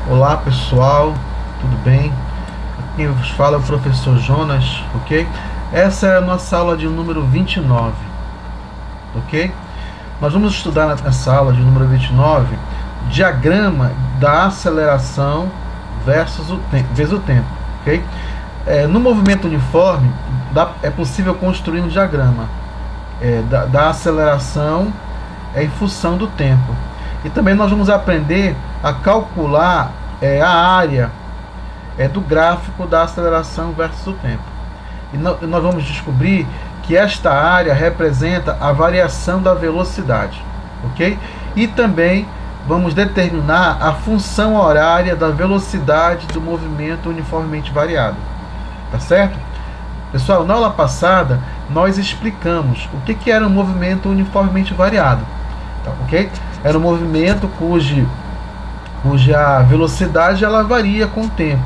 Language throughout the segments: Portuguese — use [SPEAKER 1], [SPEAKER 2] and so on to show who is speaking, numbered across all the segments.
[SPEAKER 1] Olá pessoal, tudo bem? Quem vos fala é o professor Jonas, ok? Essa é a nossa aula de número 29, ok? Nós vamos estudar nessa aula de número 29 diagrama da aceleração vezes o tempo, ok? No movimento uniforme é possível construir um diagrama da aceleração em função do tempo. E também nós vamos aprender a calcular a área do gráfico da aceleração versus o tempo. E nós vamos descobrir que esta área representa a variação da velocidade, ok? E também vamos determinar a função horária da velocidade do movimento uniformemente variado, tá certo? Pessoal, na aula passada nós explicamos o que era um movimento uniformemente variado, tá, ok? Era um movimento cuja velocidade ela varia com o tempo,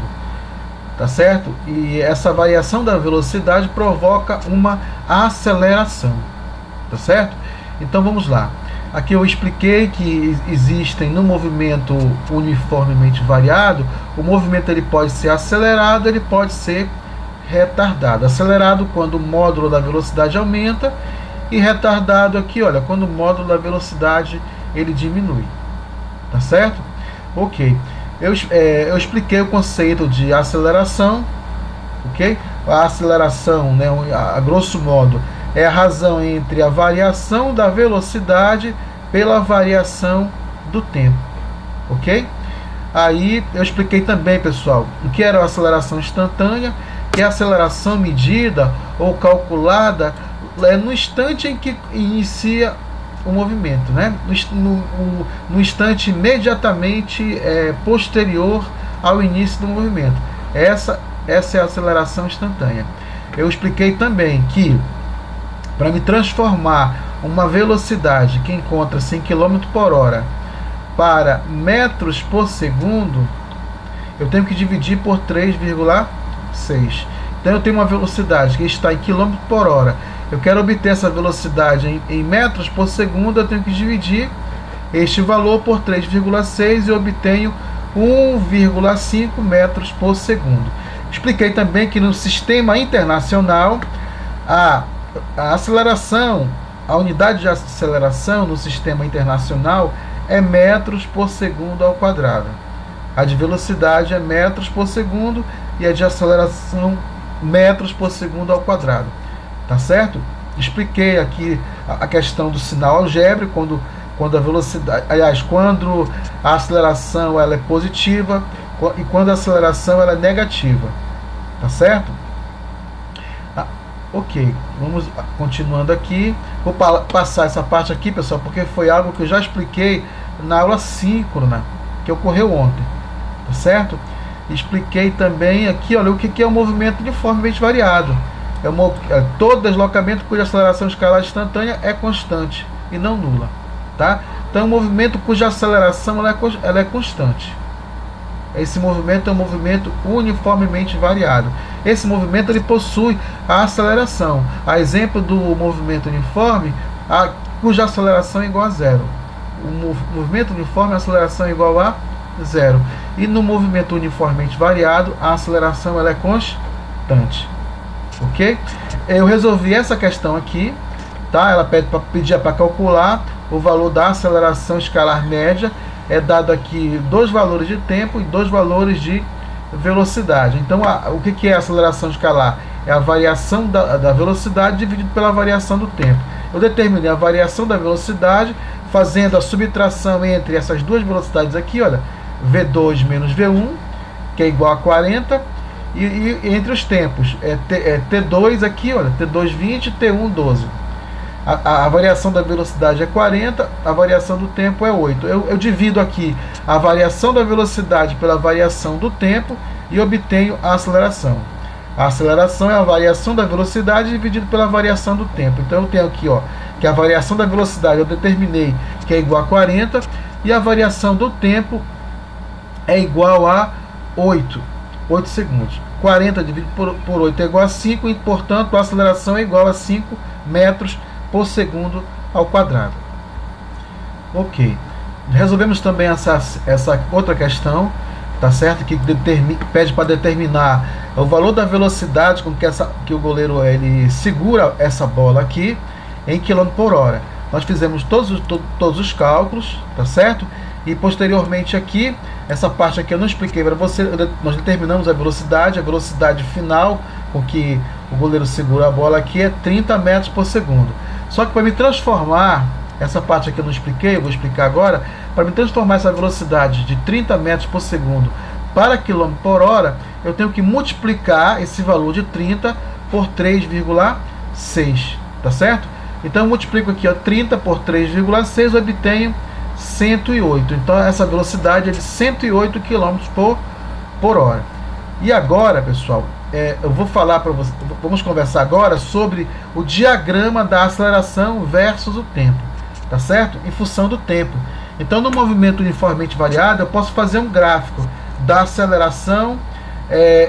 [SPEAKER 1] tá certo? E essa variação da velocidade provoca uma aceleração, tá certo? Então vamos lá. Aqui eu expliquei que existem no movimento uniformemente variado, o movimento ele pode ser acelerado, ele pode ser retardado. Acelerado quando o módulo da velocidade aumenta, e retardado aqui, olha, quando o módulo da velocidade ele diminui, tá certo? Ok, eu expliquei o conceito de aceleração, ok? A aceleração, né, a grosso modo, é a razão entre a variação da velocidade pela variação do tempo, ok? Aí eu expliquei também, pessoal, o que era a aceleração instantânea, que é a aceleração medida ou calculada no instante em que inicia o movimento, né? No instante imediatamente posterior ao início do movimento. Essa é a aceleração instantânea. Eu expliquei também que para me transformar uma velocidade que encontra 100 km por hora para metros por segundo, eu tenho que dividir por 3,6. Então eu tenho uma velocidade que está em km por hora. Eu quero obter essa velocidade em metros por segundo, eu tenho que dividir este valor por 3,6 e obtenho 1,5 metros por segundo. Expliquei também que no sistema internacional a aceleração, a unidade de aceleração no sistema internacional é metros por segundo ao quadrado. A de velocidade é metros por segundo e a de aceleração metros por segundo ao quadrado. Tá certo? Expliquei aqui a questão do sinal algébrico, quando a velocidade, aliás, quando a aceleração ela é positiva e quando a aceleração ela é negativa. Tá certo? Ok, vamos continuando aqui. Vou passar essa parte aqui, pessoal, porque foi algo que eu já expliquei na aula síncrona, que ocorreu ontem. Tá certo? Expliquei também aqui, olha, o que é um movimento uniformemente variado. Todo deslocamento cuja aceleração escalar instantânea é constante e não nula, tá? Então, um movimento cuja aceleração ela é constante. Esse movimento é um movimento uniformemente variado. Esse movimento ele possui a aceleração. A exemplo do movimento uniforme, cuja aceleração é igual a zero. O movimento uniforme, a aceleração é igual a zero. E no movimento uniformemente variado, a aceleração ela é constante. Ok? Eu resolvi essa questão aqui, tá? Ela pedia para calcular o valor da aceleração escalar média. É dado aqui 2 valores de tempo e 2 valores de velocidade. Então, o que é a aceleração escalar? É a variação da velocidade dividido pela variação do tempo. Eu determinei a variação da velocidade fazendo a subtração entre essas duas velocidades aqui, olha, V2 menos V1, que é igual a 40, e entre os tempos, T2 aqui, olha, T2 20, T1 12. A variação da velocidade é 40, a variação do tempo é 8. Eu divido aqui a variação da velocidade pela variação do tempo e obtenho a aceleração. A aceleração é a variação da velocidade dividido pela variação do tempo. Então eu tenho aqui, ó, que a variação da velocidade eu determinei que é igual a 40 e a variação do tempo é igual a 8 segundos. 40 dividido por 8 é igual a 5 e, portanto, a aceleração é igual a 5 metros por segundo ao quadrado. Ok. Resolvemos também essa outra questão tá certo? Que pede para determinar o valor da velocidade com que o goleiro ele segura essa bola aqui em km/h. Nós fizemos todos os cálculos, tá certo? E posteriormente aqui, essa parte aqui eu não expliquei para você, nós determinamos a velocidade final com que o goleiro segura a bola aqui é 30 metros por segundo. Só que para me transformar, essa parte aqui eu não expliquei, eu vou explicar agora, para me transformar essa velocidade de 30 metros por segundo para km/h, eu tenho que multiplicar esse valor de 30 por 3,6, tá certo? Então eu multiplico aqui, ó, 30 por 3,6, eu obtenho 108. Então essa velocidade é de 108 km/h. E agora, pessoal, eu vou falar para vocês, vamos conversar agora sobre o diagrama da aceleração versus o tempo, tá certo? Em função do tempo. Então, no movimento uniformemente variado, eu posso fazer um gráfico da aceleração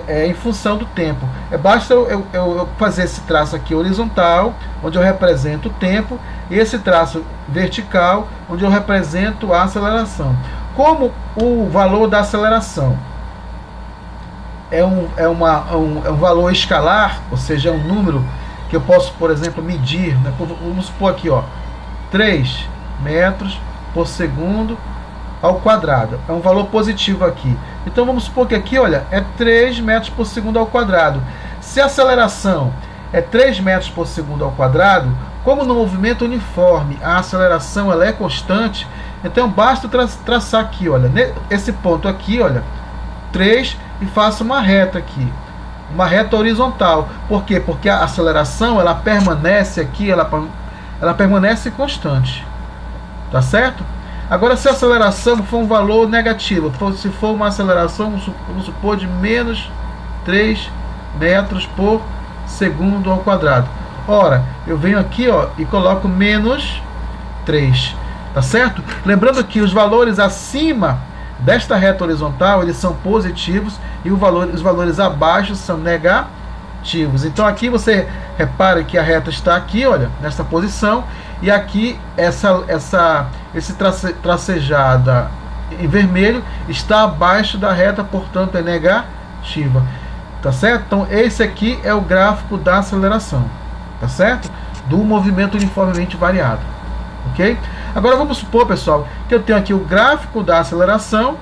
[SPEAKER 1] em função do tempo. Basta eu fazer esse traço aqui horizontal, onde eu represento o tempo, e esse traço vertical, onde eu represento a aceleração. Como o valor da aceleração é um valor escalar, ou seja, é um número que eu posso, por exemplo, medir, né? Vamos supor aqui, ó, 3 metros por segundo ao quadrado. É um valor positivo aqui. Então vamos supor que aqui, olha, é 3 metros por segundo ao quadrado. Se a aceleração é 3 metros por segundo ao quadrado, como no movimento uniforme a aceleração ela é constante, então basta traçar aqui, olha, esse ponto aqui, olha, 3, e faço uma reta aqui, uma reta horizontal. Por quê? Porque a aceleração ela permanece aqui, ela permanece constante, tá certo? Agora, se a aceleração for um valor negativo, se for uma aceleração, vamos supor, de menos 3 metros por segundo ao quadrado. Ora, eu venho aqui, ó, e coloco menos 3, tá certo? Lembrando que os valores acima desta reta horizontal, eles são positivos, e os valores abaixo são negativos. Então aqui você repara que a reta está aqui, olha, nessa posição, e aqui esse tracejada em vermelho está abaixo da reta, portanto é negativa, tá certo? Então esse aqui é o gráfico da aceleração, tá certo? Do movimento uniformemente variado, ok? Agora vamos supor, pessoal, que eu tenho aqui o gráfico da aceleração,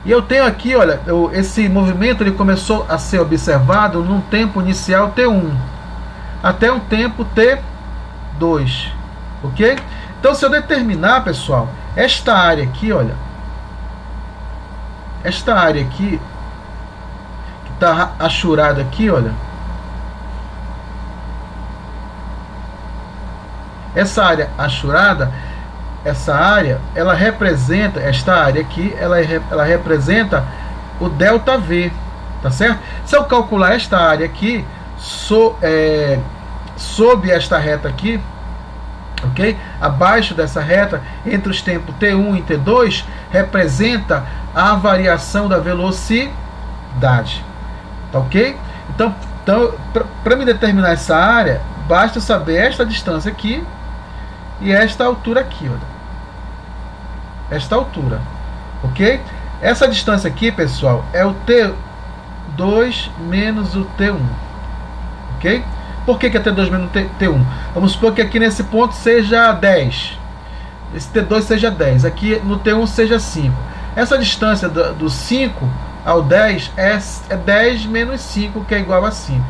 [SPEAKER 1] e eu tenho aqui, olha, esse movimento ele começou a ser observado num tempo inicial T1 até um tempo T2, ok? Então, se eu determinar, pessoal, esta área aqui, olha, esta área aqui que está achurada aqui, olha, essa área achurada, essa área, ela representa, esta área aqui, ela representa o ΔV, tá certo? Se eu calcular esta área aqui, sob esta reta aqui, ok? Abaixo dessa reta, entre os tempos T1 e T2, representa a variação da velocidade, tá ok? Então para me determinar essa área, basta saber esta distância aqui e esta altura aqui, olha. Esta altura, ok? Essa distância aqui, pessoal, é o T2 menos o T1, ok? Por que é T2 menos T1? Vamos supor que aqui nesse ponto seja 10, esse T2 seja 10, aqui no T1 seja 5. Essa distância do 5 ao 10 é 10 menos 5, que é igual a 5.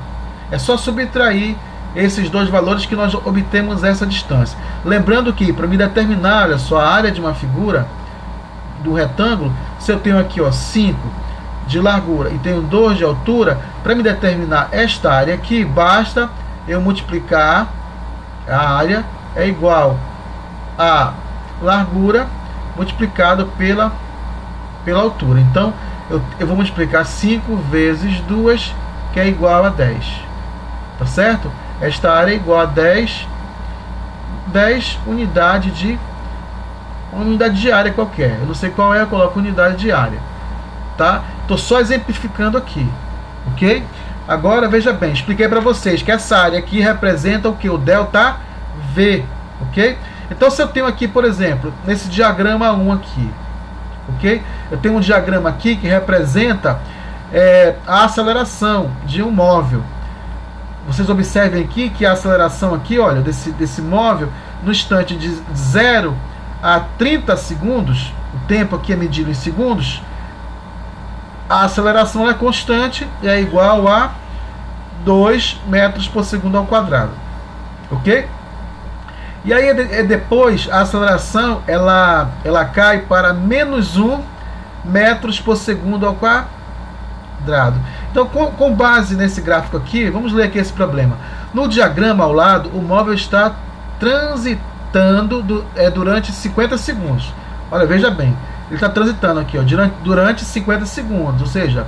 [SPEAKER 1] É só subtrair esses dois valores que nós obtemos essa distância. Lembrando que para me determinar, olha só, a área de uma figura do retângulo, se eu tenho aqui, ó, 5 de largura e tenho 2 de altura, para me determinar esta área aqui, basta eu multiplicar a área é igual a largura multiplicado pela altura. Então eu vou multiplicar 5 vezes 2, que é igual a 10, tá certo? Esta área é igual a 10 unidade de uma unidade de área qualquer. Eu não sei qual é, eu coloco unidade de área, tá? Estou só exemplificando aqui, ok? Agora veja bem, expliquei para vocês que essa área aqui representa o que? O ΔV, ok? Então se eu tenho aqui, por exemplo, nesse diagrama 1 aqui, ok? Eu tenho um diagrama aqui que representa a aceleração de um móvel. Vocês observem aqui que a aceleração aqui, olha, desse móvel, no instante de 0 a 30 segundos, o tempo aqui é medido em segundos, a aceleração é constante e é igual a 2 metros por segundo ao quadrado, ok? E aí depois a aceleração ela cai para menos 1 metros por segundo ao quadrado. Então, com base nesse gráfico aqui, vamos ler aqui esse problema. No diagrama ao lado, o móvel está transitando durante 50 segundos. Olha, veja bem, ele está transitando aqui, ó, durante 50 segundos, ou seja,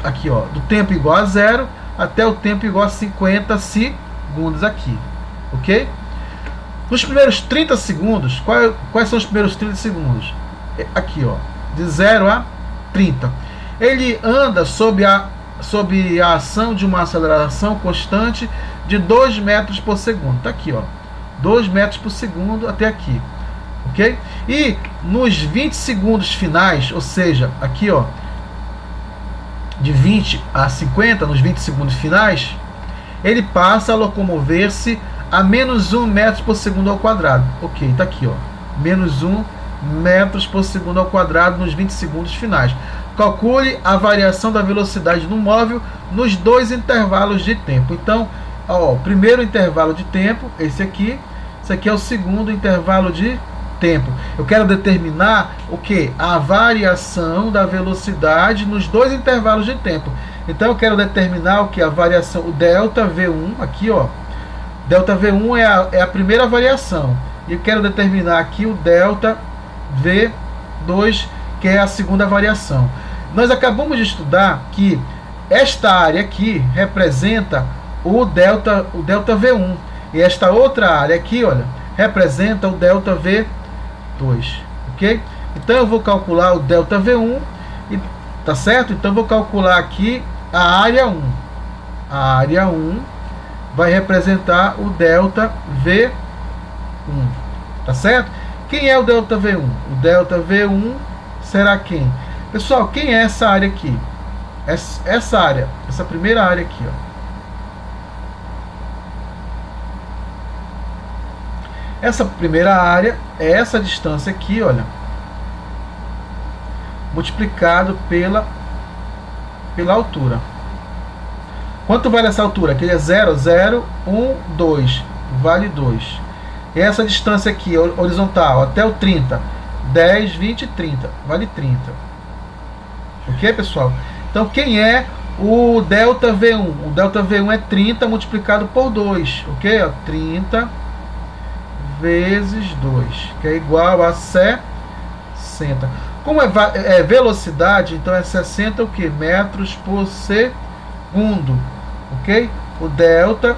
[SPEAKER 1] aqui, ó, do tempo igual a 0 até o tempo igual a 50 segundos aqui, ok? Nos primeiros 30 segundos, quais são os primeiros 30 segundos? Aqui, ó, de 0 a 30. Ele anda sob a ação de uma aceleração constante de 2 metros por segundo. Está aqui, ó, 2 metros por segundo até aqui, ok? E nos 20 segundos finais, ou seja, aqui, ó, de 20 a 50, nos 20 segundos finais, ele passa a locomover-se a menos 1 metro por segundo ao quadrado. Ok, está aqui, ó, menos 1 metros por segundo ao quadrado nos 20 segundos finais. Calcule a variação da velocidade do móvel nos dois intervalos de tempo. Então, ó, o primeiro intervalo de tempo, esse aqui é o segundo intervalo de tempo. Eu quero determinar o que? A variação da velocidade nos dois intervalos de tempo. Então eu quero determinar o que? A variação, o delta V1, aqui, ó. Delta V1 é a primeira variação. E eu quero determinar aqui o delta V2, que é a segunda variação. Nós acabamos de estudar que esta área aqui representa o delta V1. E esta outra área aqui, olha, representa o delta V2, ok? Então eu vou calcular o delta V1, tá certo? Então eu vou calcular aqui a área 1. A área 1 vai representar o delta V1, tá certo? Quem é o delta V1? O delta V1 será quem? Pessoal, quem é essa área aqui? Essa área, essa primeira área aqui, ó. Essa primeira área é essa distância aqui, olha, multiplicado pela altura. Quanto vale essa altura? Aqui é 0, 0, 1, 2. Vale 2. E essa distância aqui, horizontal, até o 30. 10, 20, 30. Vale 30. Ok, pessoal? Então, quem é o delta V1? O delta V1 é 30 multiplicado por 2. Ok? 30 vezes 2, que é igual a 60. Como é velocidade, então é 60 o que? Metros por segundo. Ok? O delta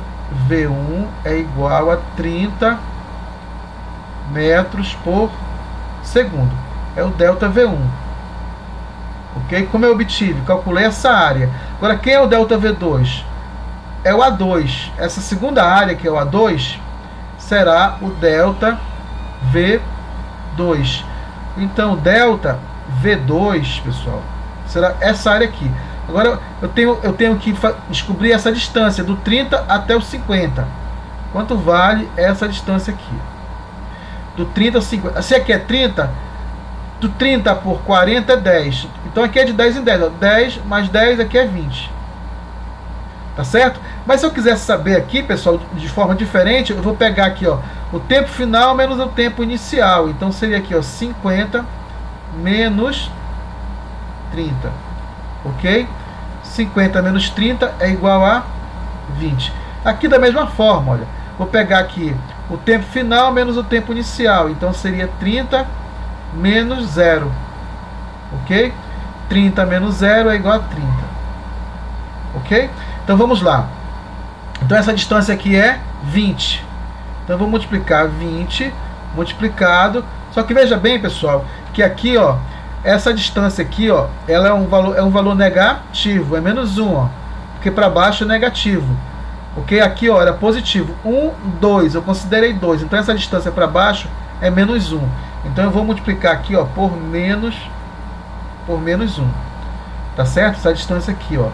[SPEAKER 1] V1 é igual a 30 metros por segundo. É o delta V1. Ok? Como eu obtive? Calculei essa área. Agora, quem é o delta V2? É o A2. Essa segunda área, que é o A2, será o delta V2. Então, delta V2, pessoal, será essa área aqui. Agora, eu tenho que descobrir essa distância, do 30 até o 50. Quanto vale essa distância aqui? Do 30 ao 50. Se aqui é 30, do 30 por 40 é 10. Então, aqui é de 10 em 10. Ó. 10 mais 10 aqui é 20. Tá certo? Mas se eu quisesse saber aqui, pessoal, de forma diferente, eu vou pegar aqui, ó, o tempo final menos o tempo inicial. Então seria aqui, ó, 50 menos 30. Ok? 50 menos 30 é igual a 20. Aqui da mesma forma, olha, vou pegar aqui o tempo final menos o tempo inicial. Então seria 30 menos 0. Ok? 30 menos 0 é igual a 30. Ok? Então vamos lá. Então essa distância aqui é 20. Então eu vou multiplicar 20 multiplicado. Só que veja bem, pessoal, que aqui, ó, essa distância aqui, ó, ela é um valor negativo, é menos 1, ó, porque para baixo é negativo. Ok? Aqui, ó, era positivo. 1, 2, eu considerei 2. Então essa distância para baixo é menos 1. Então eu vou multiplicar aqui, ó, por menos 1. Tá certo? Essa distância aqui, ó,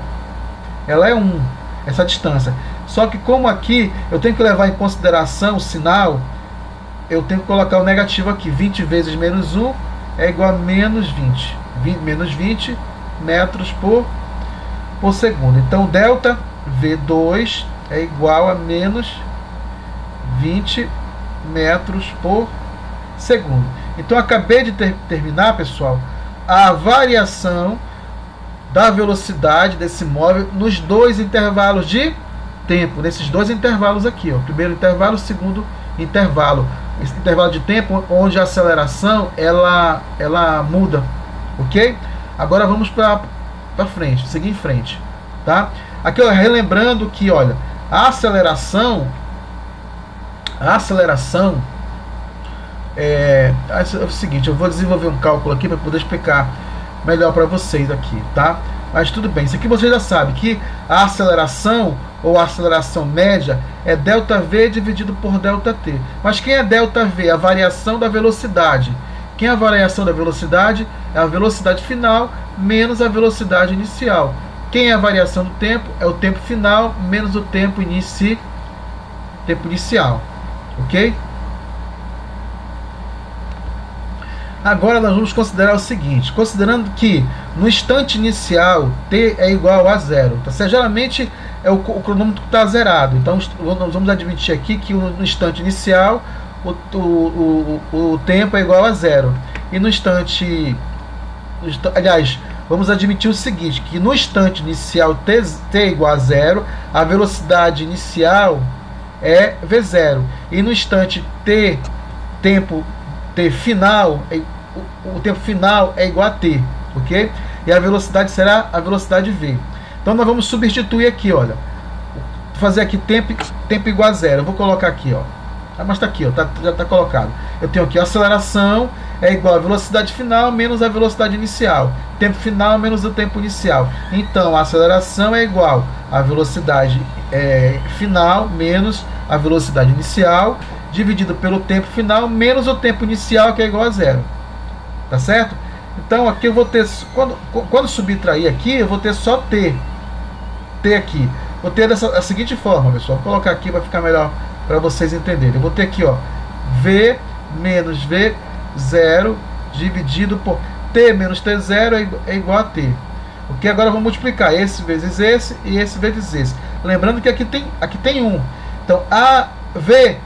[SPEAKER 1] ela é 1, essa distância. Só que como aqui eu tenho que levar em consideração o sinal, eu tenho que colocar o negativo aqui. 20 vezes menos 1 é igual a menos 20. Menos 20 metros por segundo. Então, delta V2 é igual a menos 20 metros por segundo. Então, acabei de terminar, pessoal, a variação da velocidade desse móvel nos dois intervalos de tempo. Nesses dois intervalos aqui, ó. Primeiro intervalo, segundo intervalo. Esse intervalo de tempo onde a aceleração ela muda, ok? Agora vamos para frente, seguir em frente, tá? Aqui, ó, relembrando que, olha, a aceleração é o seguinte, eu vou desenvolver um cálculo aqui para poder explicar melhor para vocês aqui, tá? Mas tudo bem, isso aqui você já sabe que a aceleração ou a aceleração média é ΔV dividido por ΔT. Mas quem é ΔV? A variação da velocidade. Quem é a variação da velocidade? É a velocidade final menos a velocidade inicial. Quem é a variação do tempo? É o tempo final menos o tempo inicial. Ok? Agora nós vamos considerar o seguinte, considerando que no instante inicial t é igual a 0, tá certo? Geralmente é o cronômetro que está zerado, então nós vamos admitir aqui que no instante inicial o tempo é igual a 0, e no instante, aliás, vamos admitir o seguinte, que no instante inicial t é igual a 0, a velocidade inicial é v0, e no instante tempo final, o tempo final é igual a t, ok? E a velocidade será a velocidade v. Então nós vamos substituir aqui, olha, fazer aqui tempo igual a 0. Eu vou colocar aqui, ó, mas está aqui, ó, já está colocado. Eu tenho aqui a aceleração é igual a velocidade final menos a velocidade inicial, tempo final menos o tempo inicial. Então a aceleração é igual a velocidade final menos a velocidade inicial, dividido pelo tempo final menos o tempo inicial, que é igual a 0. Tá certo? Então aqui eu vou ter, quando subtrair aqui, eu vou ter só t aqui. Vou ter da seguinte forma, pessoal. Vou colocar aqui para ficar melhor para vocês entenderem. Eu vou ter aqui, ó, v menos v0 dividido por t menos t0 é igual a t. Ok? Agora eu vou multiplicar esse vezes esse e esse vezes esse. Lembrando que aqui tem 1. Então a v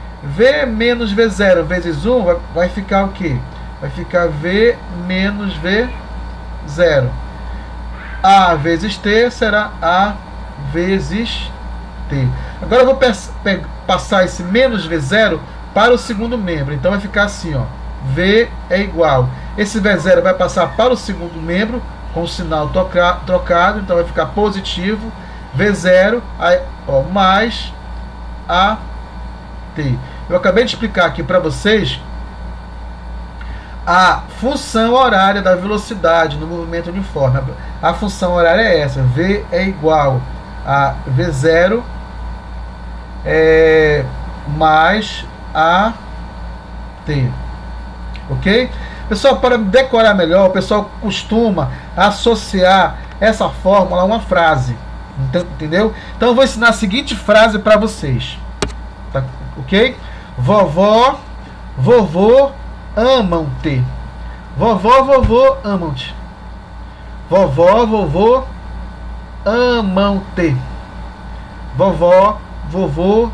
[SPEAKER 1] menos v0 vezes 1 vai ficar o quê? Vai ficar v menos v0. A vezes t será a vezes t. Agora eu vou passar esse menos v0 para o segundo membro. Então vai ficar assim, ó, v é igual. Esse v0 vai passar para o segundo membro com o sinal trocado. Então vai ficar positivo. v0 ó, mais a t. Eu acabei de explicar aqui para vocês a função horária da velocidade no movimento uniforme. A função horária é essa, v é igual a v0 mais a t. Ok? Pessoal, para decorar melhor, o pessoal costuma associar essa fórmula a uma frase. Entendeu? Então eu vou ensinar a seguinte frase para vocês. Tá? Ok? Vovó, vovô amam-te. Vovó, vovô amam-te. Vovó, vovô amam-te. Vovó, vovô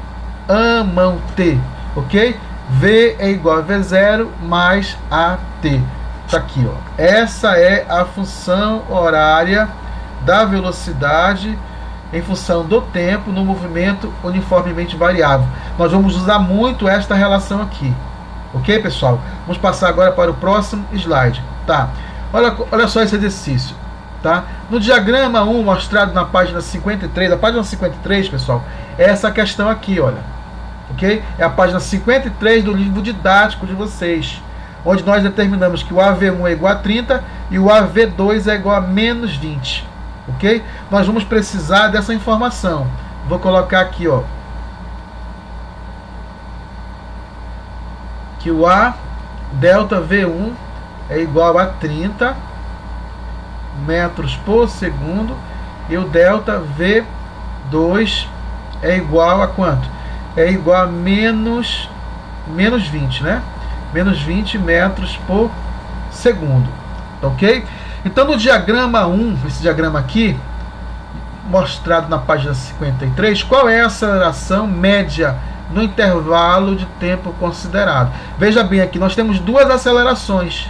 [SPEAKER 1] amam-te. Ok? V é igual a V0 mais AT. Tá aqui, ó. Essa é a função horária da velocidade em função do tempo no movimento uniformemente variável. Nós vamos usar muito esta relação aqui. Ok, pessoal? Vamos passar agora para o próximo slide. Tá? Olha só esse exercício. Tá? No diagrama 1 mostrado na página 53, a página 53, pessoal, é essa questão aqui, olha. Ok? É a página 53 do livro didático de vocês, onde nós determinamos que o AV1 é igual a 30 e o AV2 é igual a menos 20. Ok? Nós vamos precisar dessa informação. Vou colocar aqui, ó, que o delta V1 é igual a 30 metros por segundo, e o delta V2 é igual a quanto? É igual a menos 20, né? Menos 20 metros por segundo, ok? Então no diagrama 1, esse diagrama aqui, mostrado na página 53, qual é a aceleração média no intervalo de tempo considerado? Veja bem, aqui nós temos duas acelerações,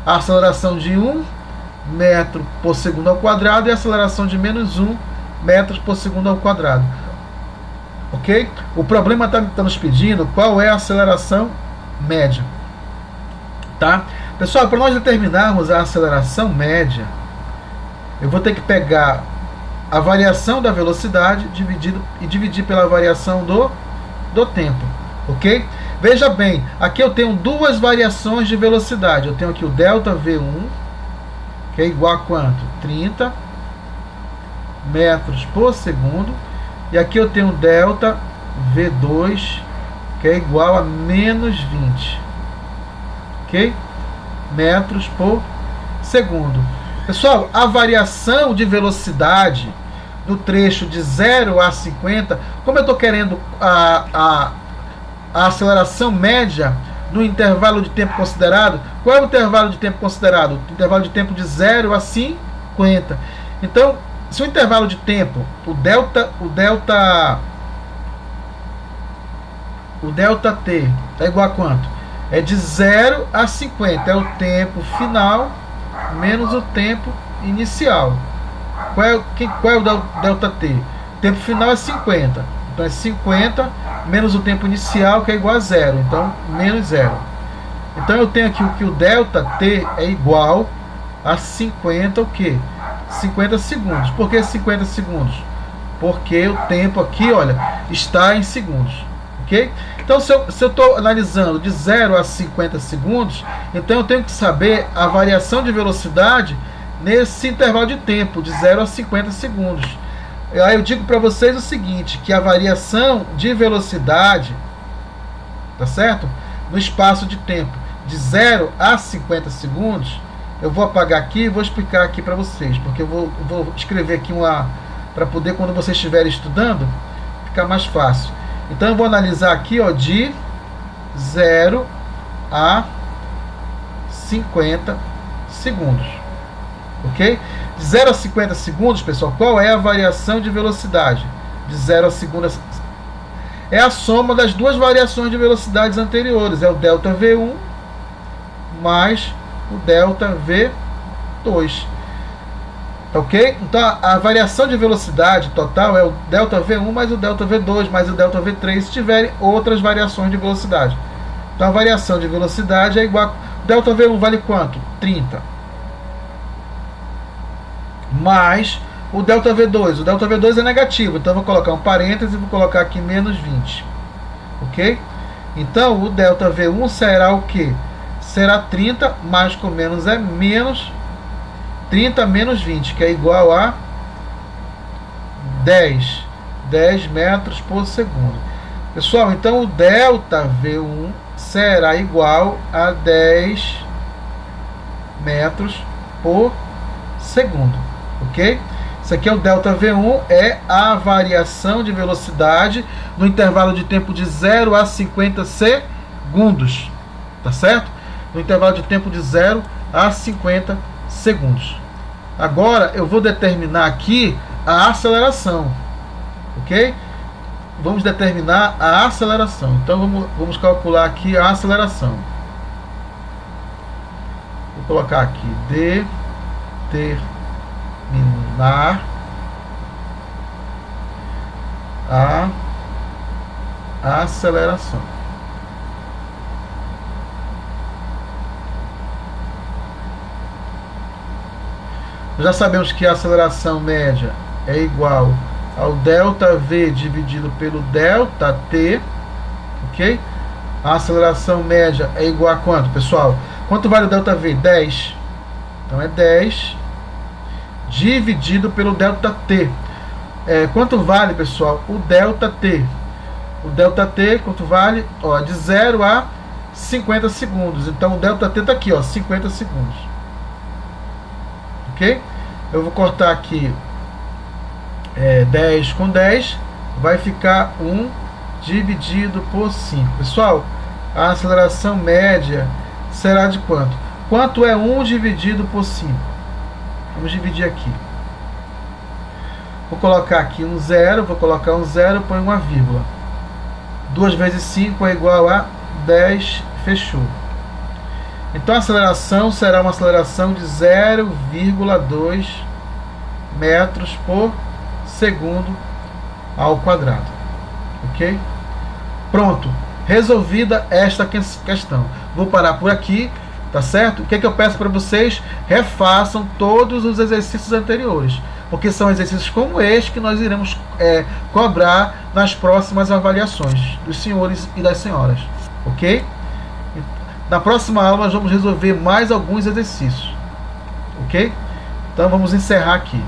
[SPEAKER 1] a aceleração de 1 metro por segundo ao quadrado e a aceleração de menos 1 metros por segundo ao quadrado, ok? O problema está nos pedindo qual é a aceleração média, tá? Pessoal, para nós determinarmos a aceleração média, eu vou ter que pegar a variação da velocidade dividir pela variação do tempo, ok? Veja bem, aqui eu tenho duas variações de velocidade. Eu tenho aqui o delta V1, que é igual a quanto? 30 metros por segundo. E aqui eu tenho o delta V2, que é igual a menos 20, ok? Metros por segundo. Pessoal, a variação de velocidade no trecho de 0 a 50, como eu estou querendo a aceleração média no intervalo de tempo considerado, qual é o intervalo de tempo considerado? O intervalo de tempo de 0 a 50. Então, se o intervalo de tempo, o delta t é igual a quanto? É de 0 a 50, é o tempo final menos o tempo inicial. Qual é o delta t? O tempo final é 50. Então é 50 menos o tempo inicial, que é igual a 0. Então, menos 0. Então eu tenho aqui que o delta t é igual a 50 o quê? 50 segundos. Por que 50 segundos? Porque o tempo aqui, olha, está em segundos. Ok? Então, se eu estou analisando de 0 a 50 segundos, então eu tenho que saber a variação de velocidade nesse intervalo de tempo, de 0 a 50 segundos. Aí eu digo para vocês o seguinte, que a variação de velocidade, tá certo? No espaço de tempo de 0 a 50 segundos, eu vou apagar aqui e vou explicar aqui para vocês, porque eu vou escrever aqui para poder, quando vocês estiverem estudando, ficar mais fácil. Então eu vou analisar aqui, ó, de 0 a 50 segundos. Ok? De 0 a 50 segundos, pessoal, qual é a variação de velocidade? De 0 a 50 é a soma das duas variações de velocidades anteriores. É o delta V1 mais o delta V2. Ok? Então a variação de velocidade total é o delta V1 mais o delta V2 mais o delta V3, se tiverem outras variações de velocidade. Então a variação de velocidade é igual a... delta V1 vale quanto? 30. Mais o delta V2. O delta V2 é negativo, então eu vou colocar um parêntese e vou colocar aqui menos 20. Ok? Então o delta V1 será o que? Será 30, mais com menos é menos 30 menos 20, que é igual a 10 metros por segundo. Pessoal, então o delta V1 será igual a 10 metros por segundo, ok? Isso aqui é o delta V1, é a variação de velocidade no intervalo de tempo de 0 a 50 segundos, tá certo? No intervalo de tempo de 0 a 50 segundos. Agora eu vou determinar aqui a aceleração, ok? Vamos determinar a aceleração. Então vamos calcular aqui a aceleração. Vou colocar aqui determinar a aceleração. Já sabemos que a aceleração média é igual ao delta V dividido pelo delta T, ok? A aceleração média é igual a quanto, pessoal? Quanto vale o delta V? 10. Então é 10 dividido pelo delta T. Quanto vale, pessoal, o delta T? O delta T, quanto vale? Ó, de 0 a 50 segundos. Então o delta T está aqui, ó, 50 segundos. Ok? Eu vou cortar aqui 10 com 10, vai ficar 1 dividido por 5. Pessoal, a aceleração média será de quanto? Quanto é 1 dividido por 5? Vamos dividir aqui. Vou colocar aqui um 0, vou colocar um 0, põe uma vírgula. 2 vezes 5 é igual a 10, fechou. Então a aceleração será uma aceleração de 0,2 metros por segundo ao quadrado. Ok? Pronto. Resolvida esta questão. Vou parar por aqui, tá certo? O que é que eu peço para vocês? Refaçam todos os exercícios anteriores, porque são exercícios como este que nós iremos cobrar nas próximas avaliações dos senhores e das senhoras. Ok? Na próxima aula nós vamos resolver mais alguns exercícios. Ok? Então vamos encerrar aqui.